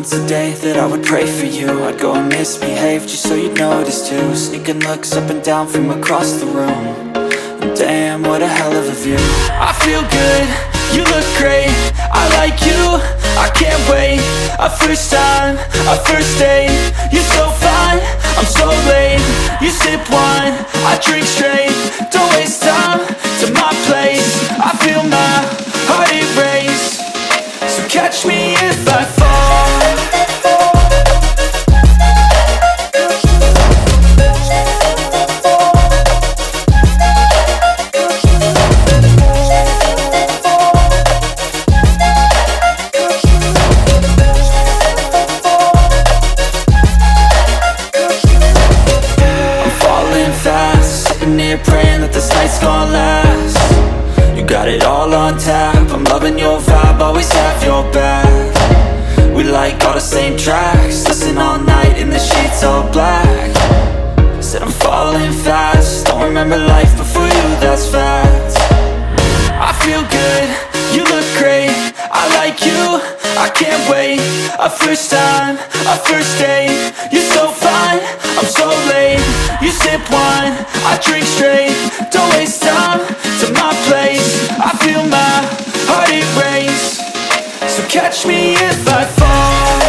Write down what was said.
once a day that I would pray for you. I'd go and misbehave just so you'd notice too. Sneaking looks up and down from across the room. And damn, what a hell of a view. I feel good, you look great, I like you, I can't wait. A first time, a first date, you're so fine, I'm so late. You sip wine, I drink straight, don't waste time to my place. I feel my heart erase, so catch me if I fall. Praying that this night's gonna last. You got it all on tap, I'm loving your vibe, always have your back. We like all the same tracks, listen all night in the sheets all black. Said I'm falling fast, don't remember life before you, that's fact. I feel good, you look great, I like you, I can't wait. A first time, a first date, you're so fine, I'm so late. You sip wine, I drink straight, don't waste time to my place. I feel my heart erase, so catch me if I fall.